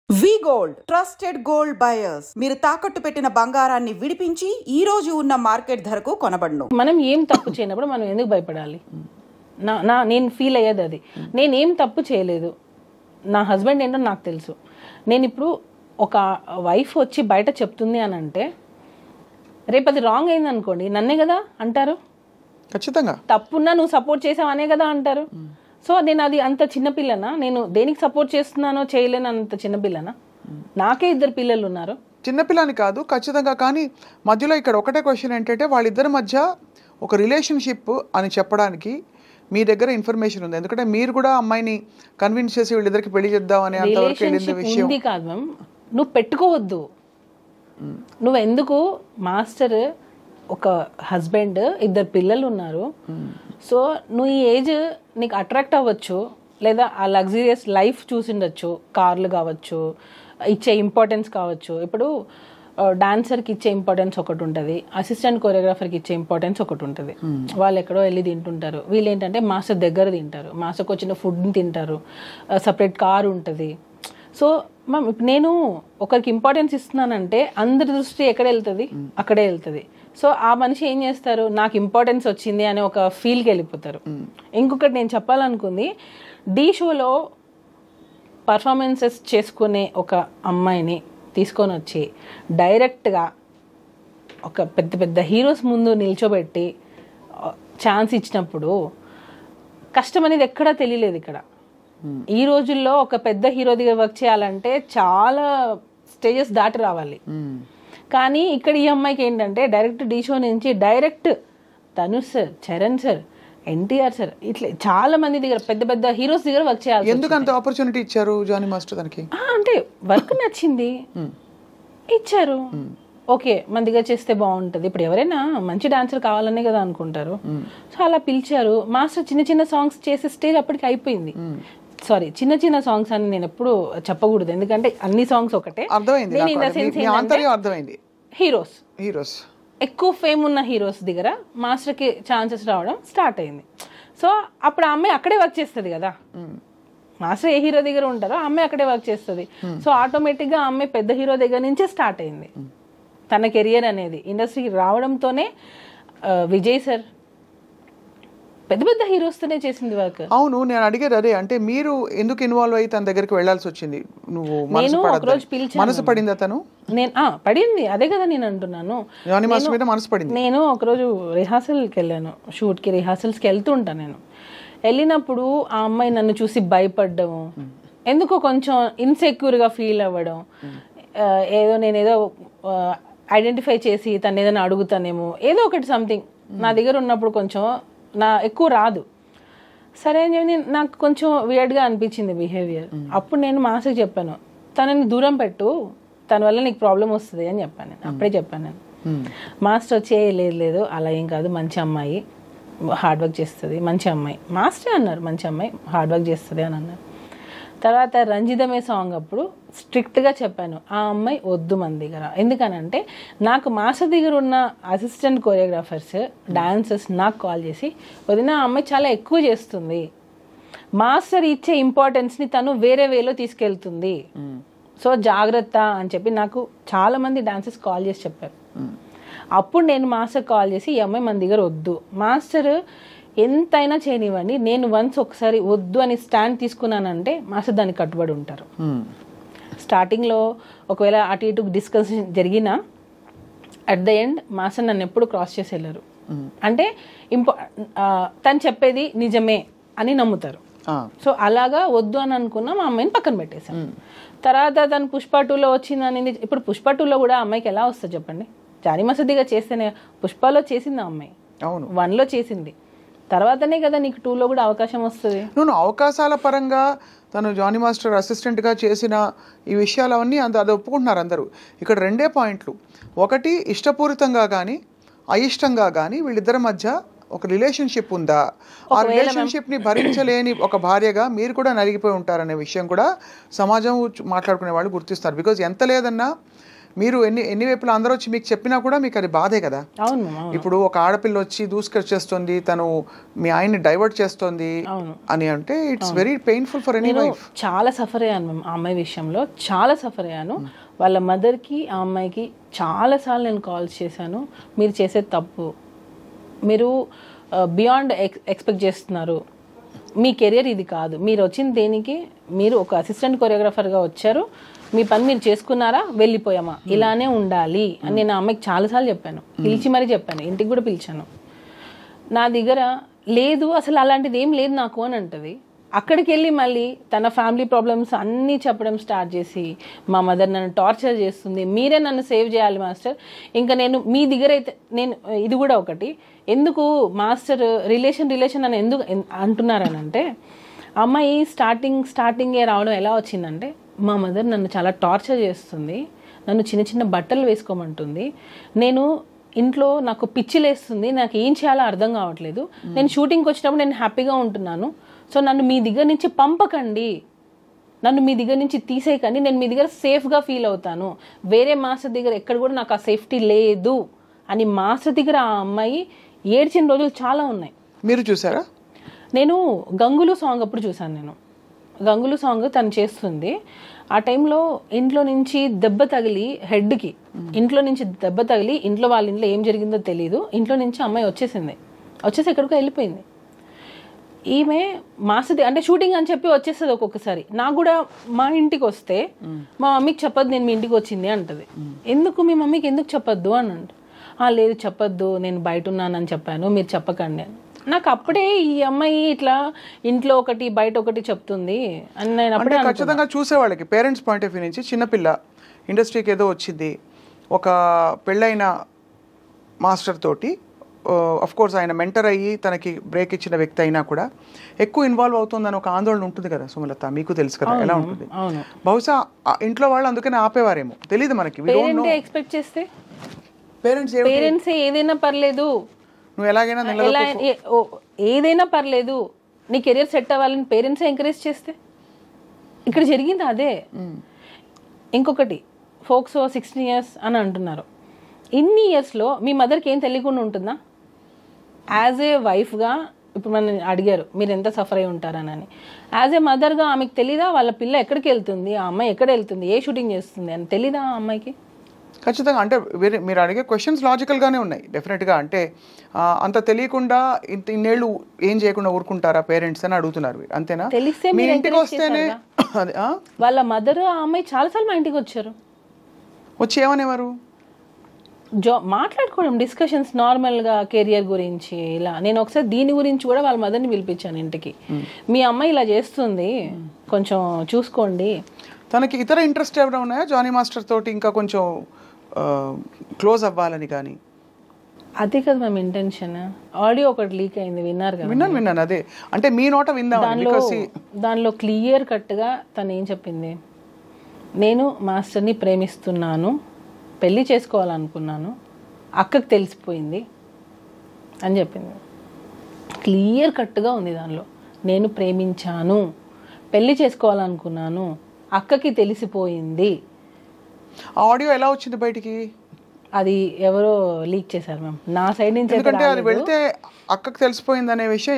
వి gold trusted gold buyers మీరు తాకట్టు పెట్టిన బంగారాన్ని విడిపించి ఈ రోజు ఉన్న మార్కెట్ ధరకు కొనబడును. మనం ఏం తప్పు చేయనప్పుడు మనం ఎందుకు భయపడాలి? నేను ఫీల్ అయ్యేది అది. నేనేం తప్పు చేయలేదు, నా హస్బెండ్ ఏంటో నాకు తెలుసు. నేను ఇప్పుడు ఒక వైఫ్ వచ్చి బయట చెప్తుంది అని అంటే రేపు అది రాంగ్ అయింది అనుకోండి, నన్నే కదా అంటారు. ఖచ్చితంగా తప్పున్నా నువ్వు సపోర్ట్ చేసావు అనే కదా అంటారు. సో నేను అది అంత చిన్నపిల్లనా? నేను దేనికి సపోర్ట్ చేస్తున్నానో చేయలేను అంత చిన్నపిల్లనా? నాకే 2 పిల్లలు ఉన్నారు. చిన్నపిల్లని కాదు ఖచ్చితంగా. కానీ మధ్యలో ఇక్కడ ఒకటే క్వశ్చన్ ఏంటంటే వాళ్ళిద్దరి మధ్య ఒక రిలేషన్షిప్ అని చెప్పడానికి మీ దగ్గర ఇన్ఫర్మేషన్ ఉంది. ఎందుకంటే మీరు కూడా అమ్మాయిని కన్విన్స్ చేసి వీళ్ళిద్దరికి పెళ్లి చేద్దాం అనే అంతవరకు వెళ్ళింది విషయం ఉంది కాదు మ్యామ్. నువ్వు పెట్టుకోవద్దు. నువ్వు ఎందుకు మాస్టర్, ఒక హస్బెండ్, 2 పిల్లలు ఉన్నారు. సో నువ్వు ఈ ఏజ్ నీకు అట్రాక్ట్ అవ్వచ్చు, లేదా ఆ లగ్జరియస్ లైఫ్ చూసిండొచ్చు, కార్లు కావచ్చు, ఇచ్చే ఇంపార్టెన్స్ కావచ్చు. ఇప్పుడు డాన్సర్కి ఇచ్చే ఇంపార్టెన్స్ ఒకటి ఉంటుంది, అసిస్టెంట్ కొరియోగ్రాఫర్కి ఇచ్చే ఇంపార్టెన్స్ ఒకటి ఉంటుంది. వాళ్ళు ఎక్కడో వెళ్ళి తింటుంటారు, వీళ్ళు ఏంటంటే మాస్టర్ దగ్గర తింటారు, మాస్టర్కి వచ్చిన ఫుడ్ని తింటారు, సపరేట్ కారు ఉంటుంది. సో మ్యామ్ ఇప్పుడు నేను ఒకరికి ఇంపార్టెన్స్ ఇస్తున్నానంటే అందరి దృష్టి ఎక్కడ వెళ్తుంది? అక్కడే వెళ్తుంది. సో ఆ మనిషి ఏం చేస్తారు, నాకు ఇంపార్టెన్స్ వచ్చింది అనే ఒక ఫీల్కి వెళ్ళిపోతారు. ఇంకొకటి నేను చెప్పాలనుకుంది, ఢీ షోలో పర్ఫార్మెన్సెస్ చేసుకునే ఒక అమ్మాయిని తీసుకొని వచ్చి డైరెక్ట్గా ఒక పెద్ద పెద్ద హీరోస్ ముందు నిల్చోబెట్టి ఛాన్స్ ఇచ్చినప్పుడు కష్టం అనేది ఎక్కడా తెలియలేదు. ఇక్కడ ఈ రోజుల్లో ఒక పెద్ద హీరో దగ్గర వర్క్ చేయాలంటే చాలా స్టేజెస్ దాటి రావాలి. కానీ ఇక్కడ ఈ అమ్మాయికి ఏంటంటే డైరెక్ట్ ఢీ షో నుంచి direct Dhanush sir, Charan sir, NTR sir, ఇట్లా చాలా మంది దగ్గర పెద్ద పెద్ద హీరోస్ దగ్గర వర్క్ చేయాలి. ఎందుకు అంత ఆపర్చునిటీ ఇచ్చారు జానీ మాస్టర్ దానికి? అంటే వర్క్ నచ్చింది, ఇచ్చారు. ఓకే మన దగ్గర చేస్తే బాగుంటుంది. ఇప్పుడు ఎవరైనా మంచి డాన్సర్ కావాలనే కదా అనుకుంటారు. సో అలా పిలిచారు. మాస్టర్ చిన్న చిన్న సాంగ్స్ చేసే స్టేజ్ అప్పటికి అయిపోయింది. సారీ, చిన్న చిన్న సాంగ్స్ అని నేను ఎప్పుడు చెప్పకూడదు, ఎందుకంటే అన్ని సాంగ్స్ ఒకటే. హీరోస్ ఎక్కువ ఫేమ్ ఉన్న హీరోస్ దగ్గర మాస్టర్కి ఛాన్సెస్ రావడం స్టార్ట్ అయింది. సో అప్పుడు ఆ అమ్మాయి అక్కడే వర్క్ చేస్తుంది కదా. మాస్టర్ ఏ హీరో దగ్గర ఉంటారో ఆ అమ్మాయి అక్కడే వర్క్ చేస్తుంది. సో ఆటోమేటిక్గా ఆ అమ్మాయి పెద్ద హీరో దగ్గర నుంచే స్టార్ట్ అయింది తన కెరియర్ అనేది. ఇండస్ట్రీకి రావడంతోనే విజయ్ సార్ పెద్ద పెద్ద హీరోస్తోనే చేసింది వర్క్. అవును, నేను అడిగేది అదే. అంటే మీరు ఎందుకు ఇన్వాల్వ్ అయ్యి తన దగ్గరికి వెళ్లాల్సి వచ్చింది? నువ్వు నేను ఒకరోజు పిలిచాను. మనసు పడింది అతను? నేను పడింది, అదే కదా నేను అంటున్నాను. మనసు పడింది. నేను ఒకరోజు రిహార్సల్కి వెళ్ళాను, షూట్కి రిహార్సల్స్కి వెళ్తూ ఉంటాను. నేను వెళ్ళినప్పుడు ఆ అమ్మాయి నన్ను చూసి భయపడ్డము, ఎందుకో కొంచెం ఇన్సెక్యూర్గా ఫీల్ అవ్వడం, నేనేదో ఐడెంటిఫై చేసి తను ఏదైనా అడుగుతానేమో, ఏదో ఒకటి సంథింగ్ నా దగ్గర ఉన్నప్పుడు కొంచెం ఎక్కువ రాదు. సరే అని చెప్పి నాకు కొంచెం వియర్డ్గా అనిపించింది బిహేవియర్. అప్పుడు నేను మాస్టర్కి చెప్పాను, తనని దూరం పెట్టు, తన వల్ల నీకు ప్రాబ్లం వస్తుంది అని చెప్పాను. నేను అప్పుడే చెప్పాను. నేను మాస్టర్ వచ్చి లేదు అలా ఏం కాదు, మంచి అమ్మాయి, హార్డ్ వర్క్ చేస్తుంది, మంచి అమ్మాయి. మాస్టర్ అన్నారు మంచి అమ్మాయి, హార్డ్ వర్క్ చేస్తుంది అని అన్నారు. తర్వాత రంజితమే సాంగ్ అప్పుడు స్ట్రిక్ట్గా చెప్పాను, ఆ అమ్మాయి వద్దు మన దగ్గర. ఎందుకనంటే నాకు మాస్టర్ దగ్గర ఉన్న అసిస్టెంట్ కొరియోగ్రాఫర్స్, డాన్సర్స్ నాకు కాల్ చేసి, వదిన ఆ అమ్మాయి చాలా ఎక్కువ చేస్తుంది, మాస్టర్ ఇచ్చే ఇంపార్టెన్స్ని తను వేరే వేలో తీసుకెళ్తుంది, సో జాగ్రత్త అని చెప్పి నాకు చాలా మంది డాన్సర్స్ కాల్ చేసి చెప్పారు. అప్పుడు నేను మాస్టర్ కాల్ చేసి, ఈ అమ్మాయి మన దగ్గర వద్దు, మాస్టర్ ఎంతైనా చేయనివ్వండి, నేను ఒకసారి వద్దు అని స్టాండ్ తీసుకున్నానంటే మాస్టర్ దానికి కట్టుబడి ఉంటారు. స్టార్టింగ్లో ఒకవేళ అటు ఇటు డిస్కషన్ జరిగినా అట్ ద ఎండ్ మాస్టర్ నన్ను ఎప్పుడు క్రాస్ చేసి వెళ్ళరు. అంటే తను చెప్పేది నిజమే అని నమ్ముతారు. సో అలాగా వద్దు అని అనుకున్నా మా అమ్మాయిని పక్కన పెట్టేశాను. తర్వాత తను పుష్ప 2లో వచ్చిందని. ఇప్పుడు పుష్ప 2లో కూడా అమ్మాయికి ఎలా వస్తుంది చెప్పండి? జానీ మాస్టర్ చేస్తేనే. పుష్పలో చేసింది ఆ అమ్మాయి, 1లో చేసింది, తర్వాతనే కదా నీకు 2లో కూడా అవకాశం వస్తుంది. నువ్వు అవకాశాల పరంగా తను జానీ మాస్టర్ అసిస్టెంట్గా చేసిన ఈ విషయాలు అవన్నీ అది ఒప్పుకుంటున్నారు అందరూ. ఇక్కడ 2 పాయింట్లు. ఒకటి, ఇష్టపూరితంగా కానీ అయిష్టంగా కానీ వీళ్ళిద్దరి మధ్య ఒక రిలేషన్షిప్ ఉందా? ఆ రిలేషన్షిప్ని భరించలేని ఒక భార్యగా మీరు కూడా నలిగిపోయి ఉంటారనే విషయం కూడా సమాజం మాట్లాడుకునే వాళ్ళు గుర్తిస్తారు. బికాజ్ ఎంత లేదన్నా మీరు ఎన్ని వైపులా అందరూ వచ్చి మీకు చెప్పినా కూడా మీకు అది బాధే కదా. అవును మ్యామ్. ఇప్పుడు ఒక ఆడపిల్ల వచ్చి దూసుకొచ్చేస్తుంది, తను మీ ఆయన్ని డైవర్ట్ చేస్తుంది అని అంటే it's very painful for any wife. చాలా సఫర్ అయ్యాను మ్యామ్ ఆ అమ్మాయి విషయంలో, చాలా సఫర్ అయ్యాను. వాళ్ళ మదర్కి ఆ అమ్మాయికి చాలాసార్లు నేను కాల్స్ చేశాను. మీరు చేసేది తప్పు, మీరు బియాండ్ ఎక్స్పెక్ట్ చేస్తున్నారు, మీ కెరియర్ ఇది కాదు, మీరు వచ్చిన దేనికి, మీరు ఒక అసిస్టెంట్ కొరియోగ్రాఫర్గా వచ్చారు, మీ పని మీరు చేసుకున్నారా, వెళ్ళిపోయామా, ఇలానే ఉండాలి అని నేను ఆ అమ్మాయికి చాలాసార్లు చెప్పాను. పిలిచి మరీ చెప్పాను, ఇంటికి కూడా పిలిచాను. నా దగ్గర లేదు అసలు అలాంటిది ఏం లేదు నాకు అని అంటది. అక్కడికి వెళ్ళి మళ్ళీ తన ఫ్యామిలీ ప్రాబ్లమ్స్ అన్నీ చెప్పడం స్టార్ట్ చేసి, మా మదర్ నన్ను టార్చర్ చేస్తుంది, మీరే నన్ను సేవ్ చేయాలి మాస్టర్. ఇంకా నేను మీ దగ్గర అయితే నేను ఇది కూడా ఒకటి, ఎందుకు మాస్టర్ రిలేషన్ అని ఎందుకు అంటున్నారనంటే, అమ్మాయి స్టార్టింగే రావడం ఎలా వచ్చిందంటే, మా మదర్ నన్ను చాలా టార్చర్ చేస్తుంది, నన్ను చిన్న చిన్న బట్టలు వేసుకోమంటుంది, నేను ఇంట్లో నాకు పిచ్చి లేస్తుంది, నాకు ఏం చేయాలో అర్థం కావట్లేదు, నేను షూటింగ్కి వచ్చినప్పుడు నేను హ్యాపీగా ఉంటున్నాను, సో నన్ను మీ దగ్గర నుంచి పంపకండి, నన్ను మీ దగ్గర నుంచి తీసేయకండి, నేను మీ దగ్గర సేఫ్గా ఫీల్ అవుతాను, వేరే మాస్టర్ దగ్గర ఎక్కడ కూడా నాకు ఆ సేఫ్టీ లేదు అని మాస్టర్ దగ్గర ఆ అమ్మాయి ఏడ్చిన రోజులు చాలా ఉన్నాయి. మీరు చూసారా? నేను గంగులు సాంగ్ అప్పుడు చూసాను. నేను గంగులు సాంగ్ తను చేస్తుంది, ఆ టైంలో ఇంట్లో నుంచి దెబ్బ తగిలి హెడ్కి, ఇంట్లో నుంచి దెబ్బ తగిలి ఇంట్లో వాళ్ళ ఇంట్లో ఏం జరిగిందో తెలియదు, ఇంట్లో నుంచి అమ్మాయి వచ్చేసి ఎక్కడికో వెళ్ళిపోయింది. ఈమె మాస్టర్ అంటే షూటింగ్ అని చెప్పి వచ్చేస్తుంది ఒక్కొక్కసారి. నాకు కూడా మా ఇంటికి వస్తే మా మమ్మీకి చెప్పొద్దు నేను మీ ఇంటికి వచ్చింది అంటది. ఎందుకు మీ మమ్మీకి ఎందుకు చెప్పొద్దు అని అంట. లేదు చెప్పొద్దు, నేను బయట ఉన్నానని చెప్పాను, మీరు చెప్పకండి అని. నాకు అప్పుడే ఈ అమ్మాయి ఇట్లా ఇంట్లో ఒకటి బయట ఒకటి చెప్తుంది అని నేను అప్పుడే ఖచ్చితంగా చూసేవాళ్ళకి పేరెంట్స్ పాయింట్ ఆఫ్ వ్యూ నుంచి, చిన్నపిల్ల ఇండస్ట్రీకి ఏదో వచ్చింది, ఒక పెళ్ళైన మాస్టర్ తోటి అఫ్ కోర్స్ ఆయన మెంటర్ అయ్యి తనకి బ్రేక్ ఇచ్చిన వ్యక్తి అయినా కూడా ఎక్కువ ఇన్వాల్వ్ అవుతుందని ఒక ఆందోళన ఉంటుంది కదా సుమలత, మీకు తెలుసు కదా ఎలా ఉంటుంది. బహుశా ఇంట్లో వాళ్ళు అందుకనే ఆపేవారేమో, తెలియదు మనకి. ఎక్స్పెక్ట్ చేస్తే పేరెంట్స్ ఏదైనా పర్లేదు, నువ్వు ఎలాగైనా ఏదైనా పర్లేదు, నీ కెరియర్ సెట్ అవ్వాలని పేరెంట్స్ ఎంకరేజ్ చేస్తే, ఇక్కడ జరిగింది అదే. ఇంకొకటి ఫోక్సో 16 years అని అంటున్నారు. ఇన్ని ఇయర్స్లో మీ మదర్కి ఏం తెలియకుండా ఉంటుందా? యాజ్ ఏ వైఫ్గా ఇప్పుడు మనం అడిగారు మీరు ఎంత సఫర్ అయి ఉంటారనని, యాజ్ ఏ మదర్గా ఆమెకు తెలీదా వాళ్ళ పిల్ల ఎక్కడికి వెళ్తుంది, ఆ అమ్మాయి ఎక్కడ వెళ్తుంది, ఏ షూటింగ్ చేస్తుంది అని తెలీదా ఆ అమ్మాయికి? ఖచ్చితంగా. అంటే మీరు అడిగే క్వశ్చన్స్ లాజికల్గానే ఉన్నాయి డెఫినెట్గా. అంటే అంత తెలియకుండా ఇన్నేళ్ళు ఏం చేయకుండా ఊరుకుంటారా పేరెంట్స్ అని అడుగుతున్నారు, అంతేనా? తెలిస్తే మీ ఇంటికి వస్తేనే వాళ్ళ మదర్ ఆ అమ్మాయి చాలాసార్లు మా ఇంటికి వచ్చారు, వచ్చి ఏమనేవారు, మాట్లాడుకోవడం, డిస్కషన్స్ నార్మల్గా కెరియర్ గురించి ఇలా. నేను ఒకసారి దీని గురించి కూడా వాళ్ళ మదర్ని పిలిపించాను ఇంటికి, మీ అమ్మాయి ఇలా చేస్తుంది కొంచెం చూసుకోండి. తనకి ఇతర ఇంట్రెస్ట్ ఏమైనా ఉన్నాయా జానీ మాస్టర్ తోటి ఇంకా కొంచెం క్లోజ్ అవ్వాలని? కానీ అదే కదా మేము ఇంటెన్షన్. ఆడియో ఒకటి లీక్ అయింది, విన్నారు కదా? విన్నాను. అదే అంటే మీ నోట విందాం. దానిలో క్లియర్ కట్గా తను ఏం చెప్పింది, నేను మాస్టర్ని ప్రేమిస్తున్నాను, పెళ్ళి చేసుకోవాలనుకున్నాను, అక్కకి తెలిసిపోయింది అని చెప్పింది. క్లియర్ కట్గా ఉంది దానిలో, నేను ప్రేమించాను, పెళ్ళి చేసుకోవాలనుకున్నాను, అక్కకి తెలిసిపోయింది. ఆడియో ఎలా వచ్చింది బయటికి? అది ఎవరో లీక్ చేశారు మ్యామ్, నా సైడ్ నుంచి. ఎందుకంటే అది వెళ్తే అక్కకి తెలిసిపోయింది అనే విషయం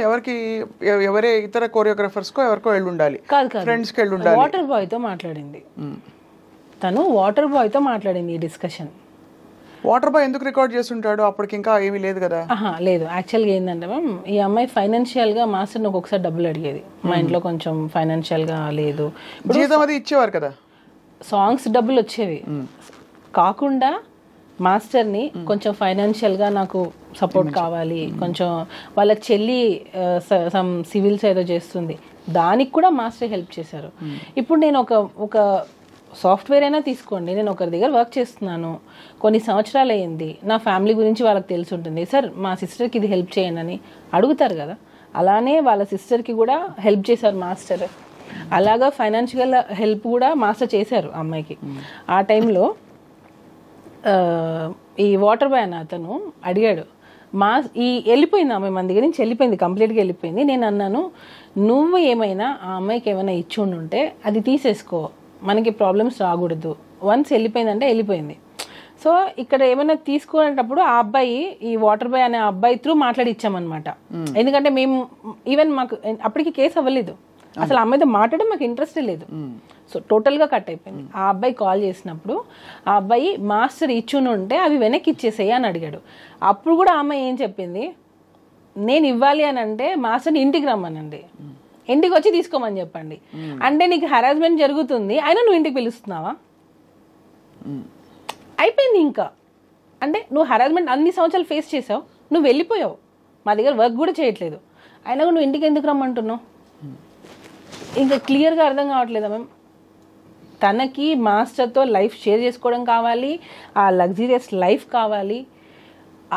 ఎవరే ఇతర కోరియోగ్రాఫర్స్కో ఎవరికో వెళ్ళి ఉండాలి, ఫ్రెండ్స్కి వెళ్ళి ఉండాలి. వాటర్ బాయ్తో మాట్లాడింది తను, వాటర్ బాయ్తో మాట్లాడింది ఈ డిస్కషన్. వాటర్ బాయ్ ఎందుకు రికార్డ్ చేస్తుంటాడు? అప్పటికి ఇంకా ఏమీ లేదు కదా. లేదు, యాక్చువల్గా ఏంటంటే మ్యామ్, ఈ అమ్మాయి ఫైనాన్షియల్గా మాస్టర్ని ఒక్కొక్కసారి డబ్బులు అడిగేది. మా ఇంట్లో కొంచెం ఫైనాన్షియల్గా లేదు, జీతం అది ఇచ్చేవారు కదా, సాంగ్స్ డబ్బులు వచ్చేవి కాకుండా మాస్టర్ని కొంచెం ఫైనాన్షియల్గా నాకు సపోర్ట్ కావాలి, కొంచెం వాళ్ళ చెల్లి సమ్ సివిల్స్ ఏదో చేస్తుంది, దానికి కూడా మాస్టర్ హెల్ప్ చేశారు. ఇప్పుడు నేను ఒక సాఫ్ట్వేర్ అయినా తీసుకోండి, నేను ఒకరి దగ్గర వర్క్ చేస్తున్నాను, కొన్ని సంవత్సరాలు అయ్యింది, నా ఫ్యామిలీ గురించి వాళ్ళకి తెలిసి ఉంటుంది, సార్ మా సిస్టర్కి ఇది హెల్ప్ చేయండి అని అడుగుతారు కదా. అలానే వాళ్ళ సిస్టర్కి కూడా హెల్ప్ చేశారు మాస్టర్. అలాగా ఫైనాన్షియల్ హెల్ప్ కూడా మాస్టర్ చేశారు అమ్మాయికి. ఆ టైంలో ఈ వాటర్ బాయ్ అతను అడిగాడు, వెళ్ళిపోయింది ఆమె మన దగ్గర నుంచి, వెళ్ళిపోయింది, కంప్లీట్గా వెళ్ళిపోయింది. నేను అన్నాను, నువ్వు ఏమైనా ఆ అమ్మాయికి ఏమైనా ఇచ్చి ఉంటే అది తీసేసుకో, మనకి ప్రాబ్లమ్స్ రాకూడదు. వన్స్ వెళ్ళిపోయిందంటే వెళ్ళిపోయింది. సో ఇక్కడ ఏమైనా తీసుకునేటప్పుడు ఆ అబ్బాయి, ఈ వాటర్ బాయ్ అనే అబ్బాయి త్రూ మాట్లాడి ఇచ్చామన్నమాట. ఎందుకంటే మేము ఈవెన్ మాకు అప్పటికి కేసు అవ్వలేదు, అసలు ఆ అమ్మాయితో మాట్లాడడం మాకు ఇంట్రెస్టే లేదు. సో టోటల్గా కట్ అయిపోయింది. ఆ అబ్బాయి కాల్ చేసినప్పుడు ఆ అబ్బాయి మాస్టర్ ఇచ్చుని ఉంటే అవి వెనక్కి ఇచ్చేసేయి అని అడిగాడు. అప్పుడు కూడా ఆ అమ్మాయి ఏం చెప్పింది, నేను ఇవ్వాలి అని అంటే మాస్టర్ని ఇంటికి రమ్మనండి, ఇంటికి వచ్చి తీసుకోమని చెప్పండి. అంటే నీకు హరాస్మెంట్ జరుగుతుంది, అయినా నువ్వు ఇంటికి పిలుస్తున్నావా? అయిపోయింది ఇంకా. అంటే నువ్వు హరాస్మెంట్ అన్ని సంవత్సరాలు ఫేస్ చేసావు, నువ్వు వెళ్ళిపోయావు, మా దగ్గర వర్క్ కూడా చేయట్లేదు, అయినా నువ్వు ఇంటికి ఎందుకు రమ్మంటున్నావు? ఇంకా క్లియర్గా అర్థం కావట్లేదా మ్యామ్? తనకి మాస్టర్తో లైఫ్ షేర్ చేసుకోవడం కావాలి, ఆ లగ్జరియస్ లైఫ్ కావాలి.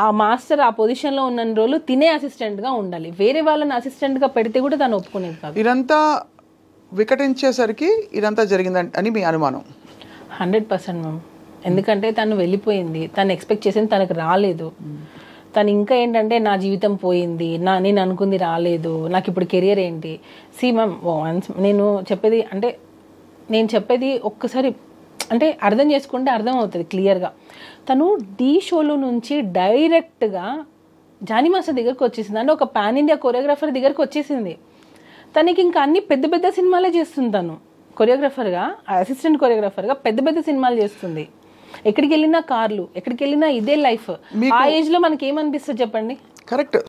ఆ మాస్టర్ ఆ పొజిషన్లో ఉన్న రోజులు తినే అసిస్టెంట్గా ఉండాలి. వేరే వాళ్ళని అసిస్టెంట్గా పెడితే కూడా తను ఒప్పుకునేది కాదు. ఇదంతా వికటించేసరికి ఇదంతా జరిగిందని మీ అనుమానం? 100% మ్యామ్. ఎందుకంటే తను వెళ్ళిపోయింది, తను ఎక్స్పెక్ట్ చేసింది తనకు రాలేదు. తను ఇంకా ఏంటంటే నా జీవితం పోయింది, నేను అనుకుంది రాలేదు, నాకు ఇప్పుడు కెరియర్ ఏంటి? సి మ్యామ్, నేను చెప్పేది ఒక్కసారి అంటే అర్థం చేసుకుంటే అర్థం అవుతుంది క్లియర్గా. తను ఢీ షోలో నుంచి డైరెక్ట్గా జానీ మాస్టర్ దగ్గరకు వచ్చేసింది. అంటే ఒక పాన్ ఇండియా కొరియోగ్రాఫర్ దగ్గరకు వచ్చేసింది. తనకి ఇంకా అన్ని పెద్ద పెద్ద సినిమాలే చేస్తుంది. తను కొరియోగ్రాఫర్గా, అసిస్టెంట్ కొరియోగ్రాఫర్గా పెద్ద పెద్ద సినిమాలు చేస్తుంది. ఎక్కడికి వెళ్ళినా కార్లు, ఎక్కడికి వెళ్ళినా ఇదే లైఫ్. ఆ ఏజ్లో మనకి ఏమనిపిస్తుంది చెప్పండి? కరెక్ట్.